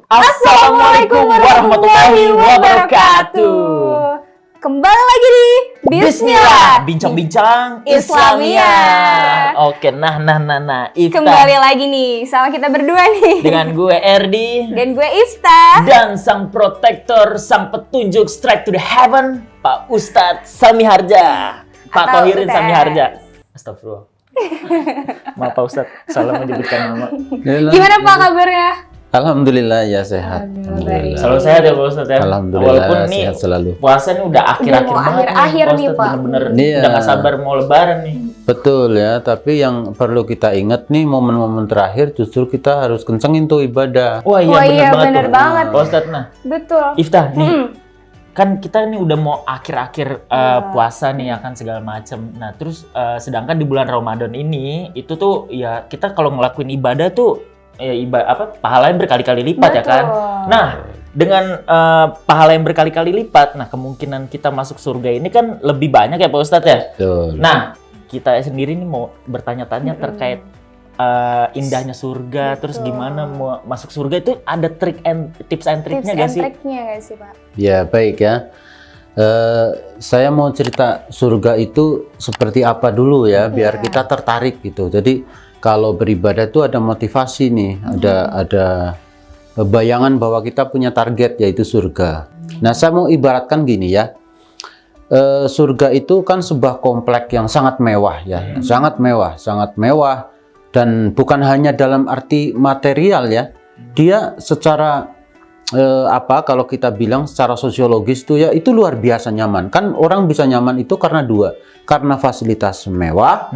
Assalamualaikum warahmatullahi wabarakatuh. Kembali lagi di Bismillah, bincang-bincang Islamia. Oke, nah, Ifta. Kembali lagi nih sama kita berdua nih. Dengan gue Erdi Dan gue Ifta. dan sang protektor, sang petunjuk straight to the heaven, Pak Ustadz Sami Harja. Pak Atau Thohirin Ustadz. Sami Harja. Astagfirullah. Maaf Pak Ustadz, salah menyebutkan nama. Gimana Pak kabarnya? Alhamdulillah ya sehat. Alhamdulillah. Selalu sehat ya Pak Ustadz ya. Alhamdulillah, Walaupun nih sehat selalu. puasa nih udah akhir-akhir Udah mau banget akhir-akhir nih, Ustadz. Pak. Bener-bener Iya. udah gak sabar mau lebaran nih. Betul ya, tapi yang perlu kita ingat nih momen-momen terakhir justru kita harus kencengin tuh ibadah. Wah iya, Wah, iya, bener tuh. banget. Pak Ustadz, nah Betul. Iftah nih, kan kita nih udah mau akhir-akhir puasa nih ya kan segala macem. Nah terus sedangkan di bulan Ramadan ini itu tuh ya kita kalau ngelakuin ibadah tuh ya pahalanya berkali-kali lipat ya kan. Nah dengan pahala yang berkali-kali lipat, nah kemungkinan kita masuk surga ini kan lebih banyak ya Pak Ustadz ya. Betul. Nah kita sendiri nih mau bertanya-tanya terkait indahnya surga, terus gimana mau masuk surga itu ada tips and triknya gak sih? Triknya gak sih Pak? Ya baik ya. Saya mau cerita surga itu seperti apa dulu ya, biar kita tertarik gitu. Jadi kalau beribadah itu ada motivasi nih, ada bayangan bahwa kita punya target yaitu surga. Nah saya mau ibaratkan gini ya. Surga itu kan sebuah komplek yang sangat mewah ya, sangat mewah dan bukan hanya dalam arti material ya, dia secara kalau kita bilang secara sosiologis tuh ya itu luar biasa nyaman. Kan orang bisa nyaman itu karena dua, karena fasilitas mewah,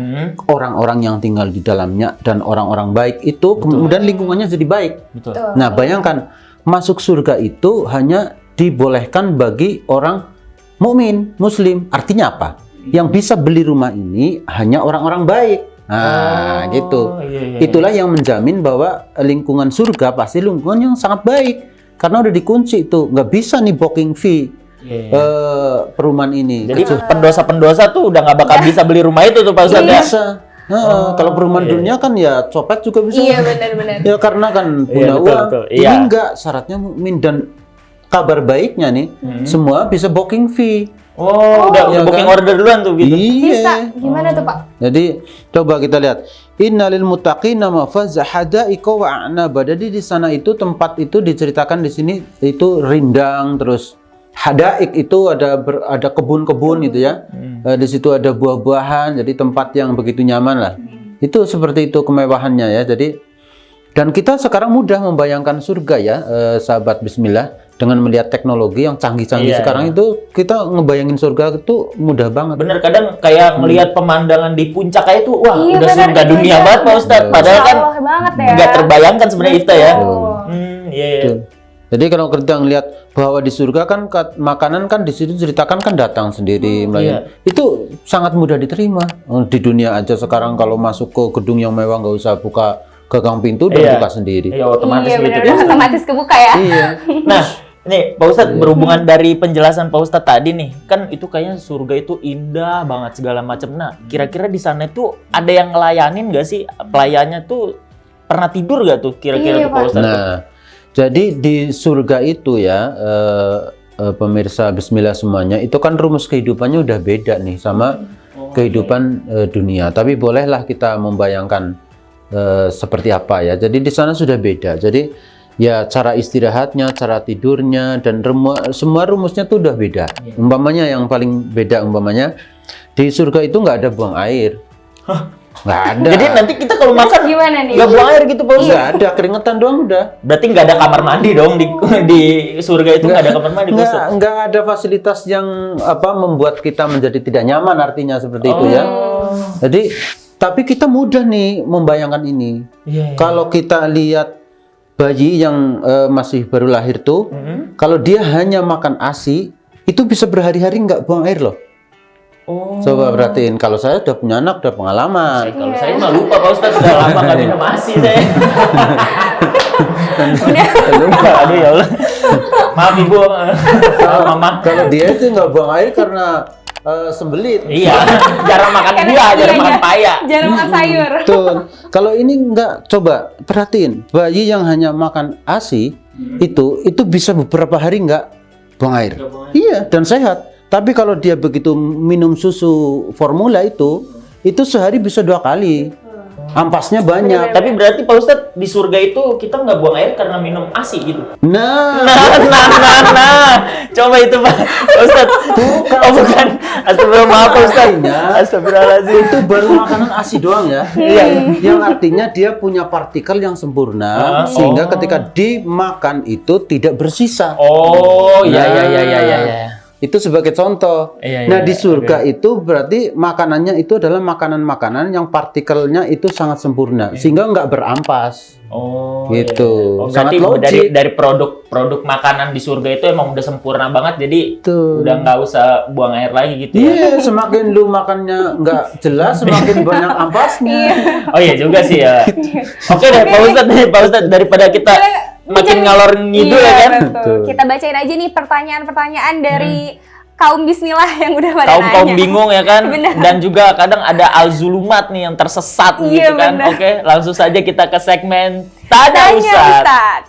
orang-orang yang tinggal di dalamnya dan orang-orang baik itu, kemudian lingkungannya jadi baik. Betul. Nah bayangkan masuk surga itu hanya dibolehkan bagi orang mukmin, muslim. Artinya apa? Yang bisa beli rumah ini hanya orang-orang baik. Nah, gitu. Iya. Itulah yang menjamin bahwa lingkungan surga pasti lingkungan yang sangat baik. Karena udah dikunci itu, nggak bisa nih booking fee perumahan ini. Jadi pendosa-pendosa tuh udah nggak bakal bisa beli rumah itu tuh Pak Ustadz ya? Bisa. Kalau perumahan dunia kan ya copet juga bisa. Iya benar-benar. Ya karena kan Iya, punya betul, uang. betul. Ini Iya. enggak, syaratnya mukmin dan kabar baiknya nih, semua bisa booking fee. Udah ya booking kan? order duluan tuh gitu. Bisa. Iya. Gimana tuh Pak? Jadi coba kita lihat. Innalil muttaqina mafaza hada'iqa wa a'naba. Jadi di sana itu tempat itu diceritakan di sini itu rindang, terus hadaik itu ada kebun-kebun gitu ya. Di situ ada buah-buahan, jadi tempat yang begitu nyaman lah. Itu seperti itu kemewahannya ya. Jadi dan kita sekarang mudah membayangkan surga ya, sahabat Bismillah. Dengan melihat teknologi yang canggih-canggih sekarang itu kita ngebayangin surga itu mudah banget. Bener, kadang kayak ngelihat pemandangan di puncak kayak itu, wah Iya, udah bener, surga itu dunia aja. banget Pak Ustadz. Padahal kan Masya Allah banget ya. nggak terbayangkan sebenarnya Ifta ya. Iya. Betul. Jadi kalau kita ngelihat bahwa di surga kan makanan kan di situ ceritakan kan datang sendiri melayani. Itu sangat mudah diterima. Di dunia aja sekarang kalau masuk ke gedung yang mewah nggak usah buka gagang pintu dan buka sendiri. Iya, otomatis Iya gitu. benar, Pak Ustadz. otomatis kebuka ya. Iya. Nah, nih Pak Ustadz berhubungan dari penjelasan Pak Ustadz tadi nih, kan itu kayaknya surga itu indah banget segala macam. Nah, kira-kira di sana tuh ada yang ngelayanin nggak sih? Pelayannya tuh pernah tidur nggak tuh kira-kira Iya, tuh Pak Pak. Ustadz? Nah, jadi di surga itu ya pemirsa Bismillah semuanya, itu kan rumus kehidupannya udah beda nih sama kehidupan dunia. Tapi bolehlah kita membayangkan seperti apa ya. Jadi di sana sudah beda. Jadi ya cara istirahatnya, cara tidurnya dan semua rumusnya tuh udah beda. Umpamanya yang paling beda di surga itu nggak ada buang air. Nggak ada. Jadi nanti kita kalau makan Gimana nih? nggak buang air gitu Pak Ustadz? nggak ada, keringetan doang udah. Berarti nggak ada kamar mandi dong di surga itu nggak ada kamar mandi Pak Ustadz? Nggak ada fasilitas yang membuat kita menjadi tidak nyaman, artinya seperti itu ya. Jadi tapi kita mudah nih membayangkan ini. Iya. Kalau kita lihat bayi yang masih baru lahir tuh, kalau dia hanya makan ASI, itu bisa berhari-hari nggak buang air loh. Coba perhatiin, kalau saya udah punya anak, udah pengalaman. Kalau saya mah lupa Pak Ustadz, udah lama nggak minum ASI saya. Lupa, aduh ya Allah. Maaf Ibu, Mama. Kalau dia itu nggak buang air karena sembelit. Iya, jarang makan buah, jarang makan paya. Jarang makan sayur. Betul. Kalau ini enggak, coba perhatiin, bayi yang hanya makan ASI itu bisa beberapa hari nggak buang air. Iya, dan sehat. Tapi kalau dia begitu minum susu formula itu sehari bisa 2 kali. Ampasnya banyak. Tapi berarti Pak Ustadz di surga itu kita nggak buang air karena minum ASI gitu? Nah, Coba itu Pak Ustadz. Oh bukan. Astagfirullah, maaf Pak Ustadz. Astagfirullahaladzim. itu baru makanan ASI doang ya. Iya, yang artinya dia punya partikel yang sempurna sehingga ketika dimakan itu tidak bersisa. Oh, iya. Itu sebagai contoh. Iya, Nah, di surga itu berarti makanannya itu adalah makanan-makanan yang partikelnya itu sangat sempurna sehingga nggak berampas. Oh, gitu. Oh, Sangat berarti logik. dari produk makanan di surga itu emang udah sempurna banget, jadi Tuh. udah nggak usah buang air lagi gitu ya? Iya, semakin lu makannya nggak jelas, semakin banyak ampasnya. Oh iya juga sih ya. Oke deh Pak Ustadz, daripada kita makin ngalor ngidul ya kan? Betul. Betul. Kita bacain aja nih pertanyaan-pertanyaan dari kaum bismillah yang udah pada Kaum nanya. bingung ya kan? Benar. Dan juga kadang ada al-zulumat nih yang tersesat Iya, gitu kan? benar. Oke, langsung saja kita ke segmen Tanya Tanya Ustadz. Ustadz.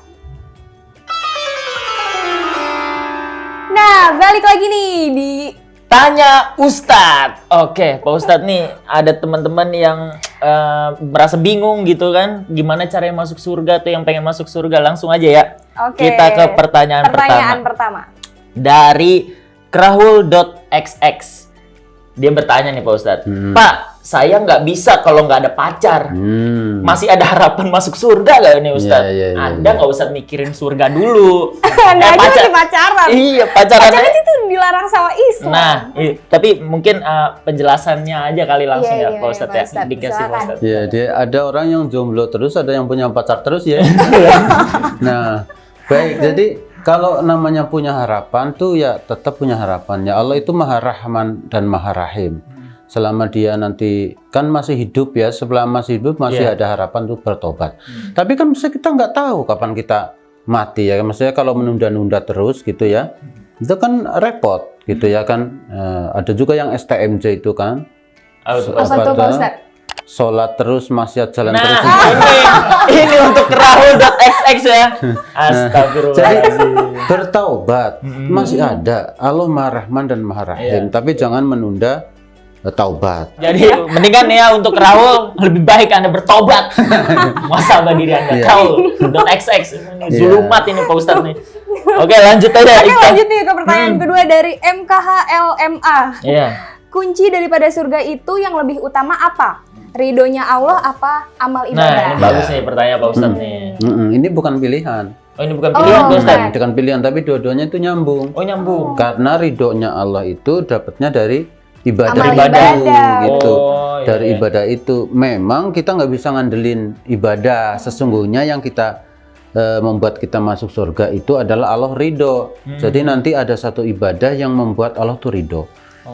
Nah, balik lagi nih di Tanya Ustadz. Oke, Pak Ustadz nih ada teman-teman yang merasa bingung gitu kan, gimana caranya masuk surga tuh, yang pengen masuk surga. Langsung aja ya. Oke. Kita ke pertanyaan pertama. dari krahul.xx. Dia bertanya nih Pak Ustadz, Pak, saya nggak bisa kalau nggak ada pacar. Masih ada harapan masuk surga nggak nih Ustadz? Iya, Anda nggak usah mikirin surga dulu. Anda aja masih pacaran. Iya, pacaran. Pacaran itu dilarang sama Islam. Nah, tapi mungkin penjelasannya aja kali langsung Iya, ya Pak Ustadz ya. Pak Ustadz, Dikasih Pak silakan. Ustadz. Ya, dia ada orang yang jomblo terus, ada yang punya pacar terus ya. Nah, baik. Jadi kalau namanya punya harapan tuh ya tetap punya harapan. Ya Allah itu Maha Rahman dan Maha Rahim. Selama dia nanti kan masih hidup ya, selama masih hidup masih ada harapan untuk bertobat. Tapi kan maksudnya kita nggak tahu kapan kita mati ya. Maksudnya kalau menunda-nunda terus gitu ya, itu kan repot gitu ya kan. Ada juga yang STMJ itu kan. Apa tuh Pak Ustadz? Sholat terus, maksiat jalan Nah, terus. ini untuk krahul.xx ya. Astagfirullahaladzim. Jadi bertaubat masih ada. Allah Maha Rahman dan Maha Rahim. Tapi jangan menunda taubat. Jadi mendingan ya untuk Rahul lebih baik Anda bertobat. Muhasabah diri Anda. Rahul.xx. Ini zulumat ini Pak Ustadz nih. Oke, lanjut aja. Oke, lanjut nih ke pertanyaan kedua dari MKHLMA. Iya. Kunci daripada surga itu yang lebih utama apa? Ridhonya Allah apa amal Nah, ibadah? ini bagus nih pertanyaan Pak Ustadz nih. Ini bukan pilihan. Oh, ini bukan pilihan Pak Ustadz. Bukan pilihan, tapi dua-duanya itu nyambung. Oh, nyambung. Karena ridhonya Allah itu dapatnya dari ibadah Amal itu, ibadah. gitu. Oh, iya, Dari iya. ibadah itu, memang kita nggak bisa ngandelin ibadah. Sesungguhnya yang kita membuat kita masuk surga itu adalah Allah ridho. Jadi nanti ada satu ibadah yang membuat Allah tuh ridho.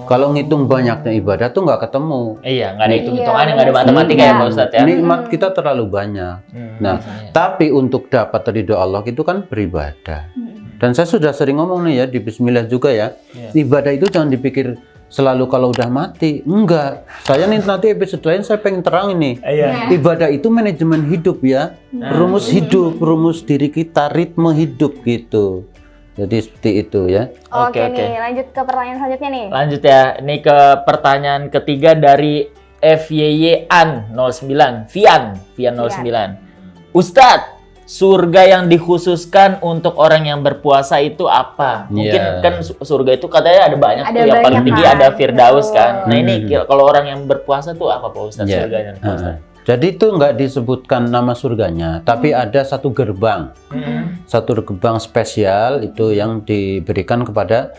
Kalau ngitung banyaknya ibadah tuh nggak ketemu. Iya, nggak ada Iya, hitung-hitungannya, nggak ada benar matematika sih. ya Pak Ustadz ya. Nikmat kita terlalu banyak. Nah, tapi untuk dapat ridho Allah itu kan beribadah. Dan saya sudah sering ngomong nih ya di Bismillah juga ya. Ibadah itu jangan dipikir selalu kalau udah mati. Enggak. Saya nih nanti episode lain saya pengen terang ini. Iya. Ibadah itu manajemen hidup ya. Rumus hidup, rumus diri kita, ritme hidup gitu. Jadi seperti itu ya. Oke, Oke. nih, lanjut ke pertanyaan selanjutnya nih. Lanjut ya, ini ke pertanyaan ketiga dari FYYAN 09, Vian 09. Ustadz, surga yang dikhususkan untuk orang yang berpuasa itu apa? Mungkin Iya. kan surga itu katanya ada banyak Ada tuh, yang paling banyak tinggi kan. ada Firdaus kan. Nah Betul. ini kalau orang yang berpuasa tuh apa Pak Ustadz Iya. surganya? Pak Ustadz? Jadi itu nggak disebutkan nama surganya, tapi ada satu gerbang. Satu gerbang spesial itu yang diberikan kepada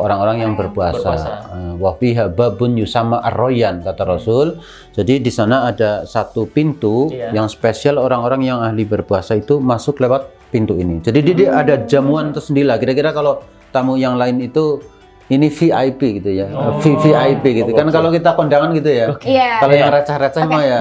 orang-orang yang berpuasa. Wa fiha babun yusama ar-royan kata Rasul. Jadi di sana ada satu pintu yang spesial, orang-orang yang ahli berpuasa itu masuk lewat pintu ini. Jadi dia ada jamuan tersendiri lah. Kira-kira kalau tamu yang lain itu ini VIP gitu ya, VIP gitu kan kalau kita kondangan gitu ya. Iya. Kalau yang receh-receh mah ya,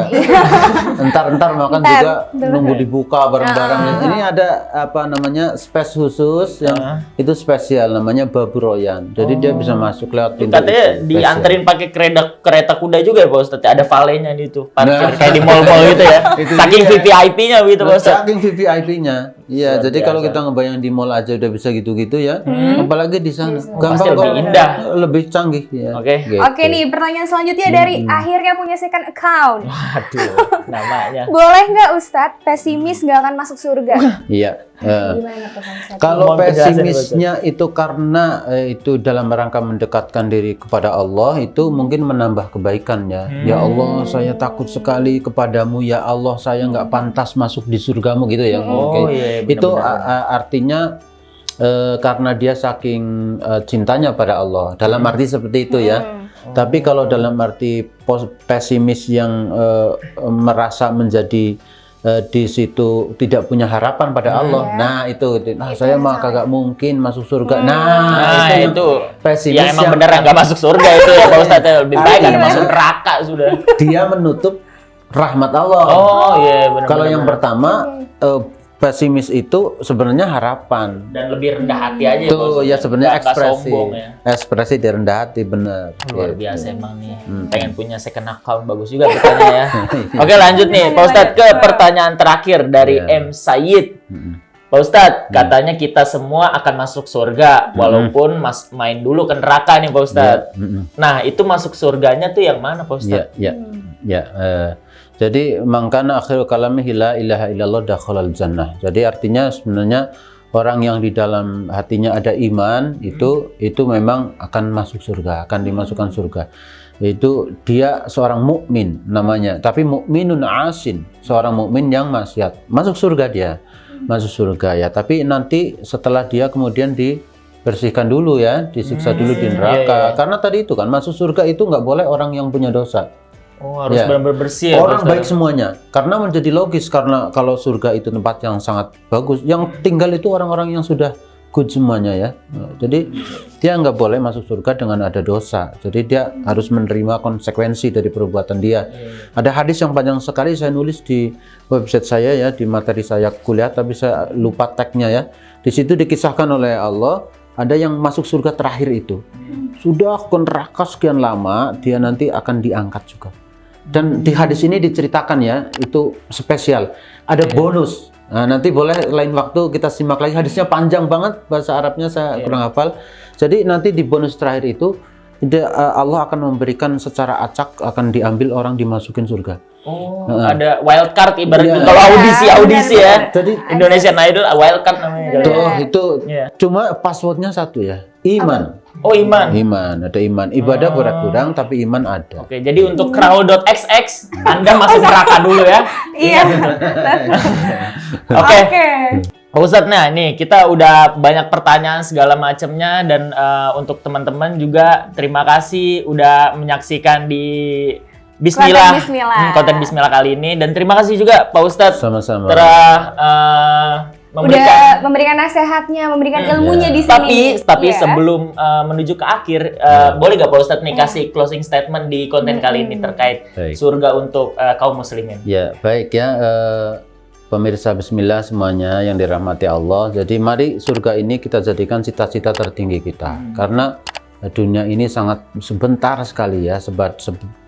entar makan juga nunggu dibuka bareng-bareng. Ini ada apa namanya space khusus yang itu spesial namanya Babu Royan. Jadi dia bisa masuk lewat pintu. Katanya dianterin pakai kereta kuda juga ya Pak Ustadz. Ada valenya di itu, parkir kayak di mall-mall gitu ya. Saking VIP-nya gitu Pak Ustadz. Saking VIP-nya. Iya, jadi kalau kita ngebayang di mall aja udah bisa gitu-gitu ya, apalagi di sana. Pasti lebih indah, lebih canggih ya. Oke. Gitu. Oke nih, pertanyaan selanjutnya dari akhirnya punya second account. Waduh, namanya. Boleh nggak Ustadz pesimis nggak akan masuk surga? Iya. Gimana tuh Pak Ustadz? Kalau Mohon penjelasan, pesimisnya itu karena itu dalam rangka mendekatkan diri kepada Allah, itu mungkin menambah kebaikan ya. Ya Allah, saya takut sekali kepadamu. Ya Allah, saya nggak pantas masuk di surgamu gitu ya. Oh, iya, benar-benar. Itu artinya karena dia saking cintanya pada Allah. Dalam arti seperti itu ya. Tapi kalau dalam arti pesimis yang merasa menjadi di situ tidak punya harapan pada Allah. Nah, itu saya mah kagak mungkin masuk surga. Nah, itu pesimis yang emang bener nggak masuk surga itu ya Pak Ustadz. Lebih baik ada masuk neraka sudah. Dia menutup rahmat Allah. Oh iya, benar. Kalau yang pertama pesimis itu sebenarnya harapan. Dan lebih rendah hati aja Tuh ya sebenarnya Nggak ekspresi. sombong ya. Ekspresi di rendah hati benar. Luar biasa emang nih. Pengen punya second account bagus juga katanya ya. Oke, lanjut nih Pak Ustadz ke pertanyaan terakhir dari M. Sayyid. Pak Ustadz, katanya kita semua akan masuk surga walaupun main dulu ke neraka nih Pak Ustadz. Nah, itu masuk surganya tuh yang mana Pak Ustadz? Jadi mangkana akhir kalamihi la ilaha illallah dakhalal jannah. Jadi artinya sebenarnya orang yang di dalam hatinya ada iman itu memang akan masuk surga, akan dimasukkan surga. Itu dia seorang mukmin namanya, tapi mukminun asin, seorang mukmin yang maksiat. Masuk surga dia. Masuk surga ya, tapi nanti setelah dia kemudian dibersihkan dulu ya, disiksa dulu di neraka. Karena tadi itu kan masuk surga itu nggak boleh orang yang punya dosa. Oh, harus benar-benar bersih ya. Orang baik semuanya. Karena menjadi logis karena kalau surga itu tempat yang sangat bagus, yang tinggal itu orang-orang yang sudah good semuanya ya. Jadi dia nggak boleh masuk surga dengan ada dosa. Jadi dia harus menerima konsekuensi dari perbuatan dia. Ada hadis yang panjang sekali saya nulis di website saya ya, di materi saya kuliah, tapi saya lupa tagnya ya. Di situ dikisahkan oleh Allah ada yang masuk surga terakhir itu. Sudah ke neraka sekian lama, dia nanti akan diangkat juga. Dan di hadis ini diceritakan ya, itu spesial. Ada bonus. Nah, nanti boleh lain waktu kita simak lagi. Hadisnya panjang banget, bahasa Arabnya saya kurang hafal. Jadi nanti di bonus terakhir itu Allah akan memberikan secara acak akan diambil orang dimasukin surga. Oh, ada wild card ibaratnya kalau audisi ya. Jadi Indonesian Idol wild card namanya. itu cuma passwordnya satu ya, iman. Oh, iman. Iman, ada iman. Ibadah kurang tapi iman ada. Oke, jadi untuk crowd.xx Anda masuk neraka dulu ya. Iya. Oke. Pak Ustadz, nah nih kita udah banyak pertanyaan segala macamnya dan untuk teman-teman juga terima kasih udah menyaksikan di Bismillah, konten Bismillah kali ini, dan terima kasih juga Pak Ustadz sama-sama telah memberikan nasihatnya, memberikan ilmunya di sini. Tapi sebelum menuju ke akhir, boleh gak Pak Ustadz nih kasih closing statement di konten kali ini terkait surga untuk kaum muslimin? Ya, baik ya. Pemirsa Bismillah semuanya yang dirahmati Allah. Jadi mari surga ini kita jadikan cita-cita tertinggi kita. Karena dunia ini sangat sebentar sekali ya.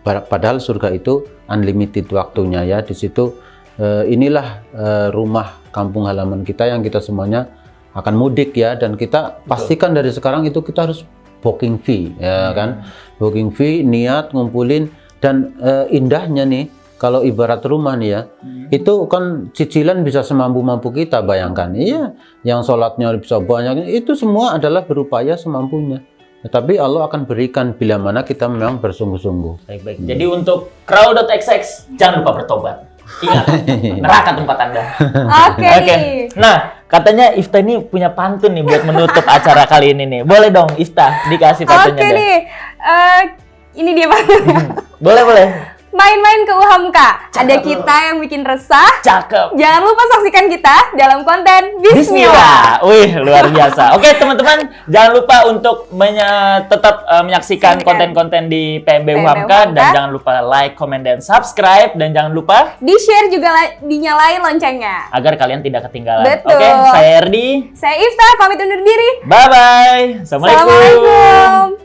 Padahal surga itu unlimited waktunya ya. Di situ inilah rumah kampung halaman kita yang kita semuanya akan mudik ya. Dan kita pastikan dari sekarang itu kita harus booking fee ya kan. Booking fee, niat, ngumpulin. Dan indahnya nih, kalau ibarat rumah nih ya, itu kan cicilan bisa semampu-mampu kita, bayangkan. Iya, yang sholatnya bisa banyak, itu semua adalah berupaya semampunya. Tapi Allah akan berikan bila mana kita memang bersungguh-sungguh. Baik-baik. Jadi untuk crowd.xx, jangan lupa bertobat. Ingat, neraka tempat Anda. Oke. Nah, katanya Ifta ini punya pantun nih buat menutup acara kali ini nih. Boleh dong Ifta, dikasih pantunnya. Oke nih, ini dia pantunnya. Boleh. main-main ke UHAMKA. Ada kita yang bikin resah. Cakep. Jangan lupa saksikan kita dalam konten Bismillah. Wih, luar biasa. Oke, teman-teman, jangan lupa untuk tetap menyaksikan konten-konten di PMB UHAMKA dan jangan lupa like, comment, dan subscribe dan jangan lupa di-share juga dinyalain loncengnya agar kalian tidak ketinggalan. Betul. Oke, saya Erdi. Saya Ifta, pamit undur diri. Bye-bye. Assalamualaikum. Assalamualaikum.